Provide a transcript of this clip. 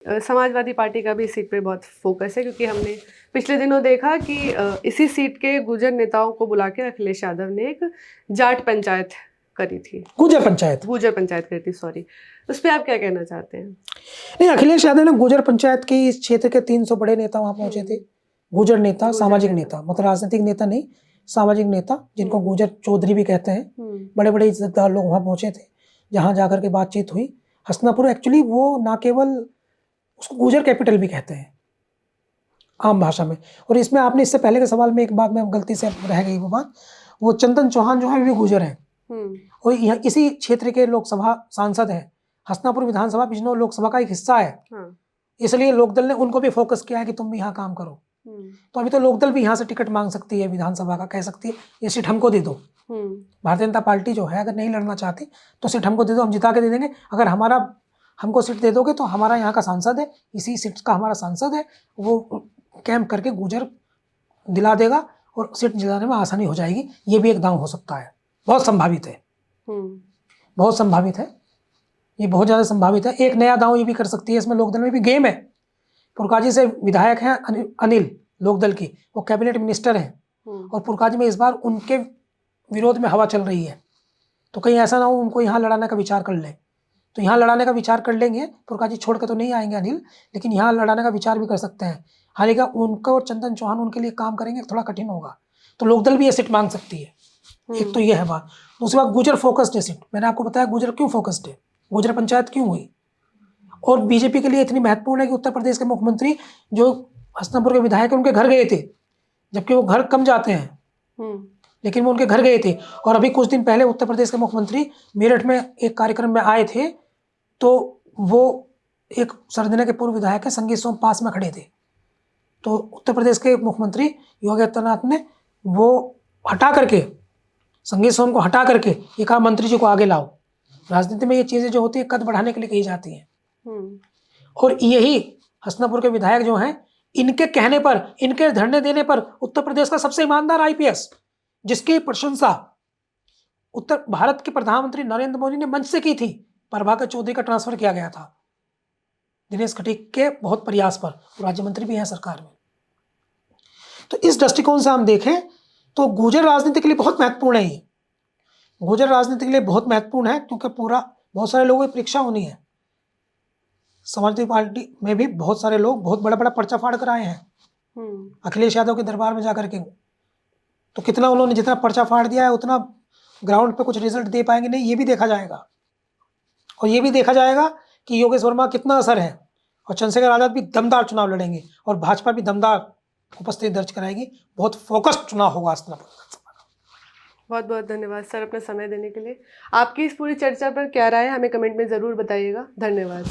Samajwadi party का भी इस सीट पे बहुत फोकस है, क्योंकि हमने पिछले दिनों देखा कि इसी सीट के गुर्जर नेताओं को बुला के अखिलेश यादव ने एक जाट पंचायत करी थी, गुर्जर पंचायत करी थी, सॉरी। उस पर आप क्या कहना चाहते हैं? नहीं, अखिलेश यादव ने गुर्जर पंचायत की इस क्षेत्र के 300 बड़े नेता वहां पहुंचे थे। गुर्जर नेता, सामाजिक नेता, मतलब राजनीतिक नेता नहीं, सामाजिक नेता, जिनको गुर्जर चौधरी भी कहते हैं, बड़े बड़े इज्जतदार लोग वहां पहुंचे थे, जहां जाकर के बातचीत हुई। हसनापुर एक्चुअली वो ना केवल, उसको गुर्जर कैपिटल भी कहते हैं आम भाषा में। और इसमें आपने इससे पहले के सवाल में एक बात में गलती से रह गई, वो बात, वो चंदन चौहान जो है भी गुर्जर हैं और यहाँ इसी क्षेत्र के लोकसभा सांसद हैं। हसनापुर विधानसभा बिजनौर लोकसभा का एक हिस्सा है। इसलिए लोकदल ने उनको भी फोकस किया है कि तुम भी यहाँ काम करो। तो अभी तो लोकदल भी यहाँ से टिकट मांग सकती है विधानसभा का, कह सकती है ये सीट हमको दे दो। भारतीय जनता पार्टी जो है अगर नहीं लड़ना चाहती तो सीट हमको दे दो, हम जिता के दे देंगे। अगर हमको सीट दे दोगे तो हमारा यहाँ का सांसद है, इसी सीट का हमारा सांसद है, वो कैंप करके गुर्जर दिला देगा और सीट जिलाने में आसानी हो जाएगी। ये भी एक दांव हो सकता है, बहुत संभावित है, बहुत संभावित है, ये बहुत ज़्यादा संभावित है। एक नया दांव ये भी कर सकती है, इसमें लोकदल में भी गेम है। पुरकाजी से विधायक हैं अनिल, लोकदल की, वो कैबिनेट मिनिस्टर हैं और पुरकाजी में इस बार उनके विरोध में हवा चल रही है। तो कहीं ऐसा ना हो उनको यहाँ लड़ाने का विचार कर ले, तो यहाँ लड़ाने का विचार कर लेंगे। पुरकाजी छोड़ के तो नहीं आएंगे अनिल, लेकिन यहाँ लड़ाने का विचार भी कर सकते हैं। हालांकि उनको और चंदन चौहान उनके लिए काम करेंगे, थोड़ा कठिन होगा। तो लोकदल भी ये सीट मांग सकती है। एक तो ये है बात। दूसरी बात, गुर्जर फोकस्ड है सीट। मैंने आपको बताया गुर्जर क्यों फोकस्ड है, गुर्जर पंचायत क्यों हुई, और बीजेपी के लिए इतनी महत्वपूर्ण है कि उत्तर प्रदेश के मुख्यमंत्री जो हसनापुर के विधायक उनके घर गए थे, जबकि वो घर कम जाते हैं, लेकिन वो उनके घर गए थे। और अभी कुछ दिन पहले उत्तर प्रदेश के मुख्यमंत्री मेरठ में एक कार्यक्रम में आए थे, तो वो एक सरदेना के पूर्व विधायक है संगीत सोम पास में खड़े थे। तो उत्तर प्रदेश के मुख्यमंत्री योगी आदित्यनाथ ने वो हटा करके, संगीत सोम को हटा करके ये कहा मंत्री जी को आगे लाओ। राजनीति में ये चीज़ें जो होती है कद बढ़ाने के लिए कही जाती हैं। और यही हसनापुर के विधायक जो हैं, इनके कहने पर, इनके धरने देने पर उत्तर प्रदेश का सबसे ईमानदार आईपीएस, जिसकी प्रशंसा उत्तर भारत के प्रधानमंत्री नरेंद्र मोदी ने मंच से की थी, प्रभाकर चौधरी का ट्रांसफर किया गया था दिनेश खटीक के बहुत प्रयास पर, राज्य मंत्री भी हैं सरकार में। तो इस दृष्टिकोण से हम देखें तो गुर्जर राजनीति के लिए बहुत महत्वपूर्ण है। ये गुर्जर राजनीति के लिए बहुत महत्वपूर्ण है, क्योंकि बहुत सारे लोगों की परीक्षा होनी है। समाजवादी पार्टी में भी बहुत सारे लोग बहुत बड़ा बड़ा पर्चा फाड़ कर आए हैं अखिलेश यादव के दरबार में जाकर के। तो कितना उन्होंने जितना पर्चा फाड़ दिया है उतना ग्राउंड पे कुछ रिजल्ट दे पाएंगे नहीं, ये भी देखा जाएगा। और ये भी देखा जाएगा कि योगेश वर्मा कितना असर है, और चंद्रशेखर आजाद भी दमदार चुनाव लड़ेंगे और भाजपा भी दमदार उपस्थिति दर्ज कराएगी। बहुत फोकस्ड चुनाव होगा हसनापुर। बहुत बहुत धन्यवाद सर अपना समय देने के लिए। आपकी इस पूरी चर्चा पर क्या राय है हमें कमेंट में ज़रूर बताइएगा। धन्यवाद।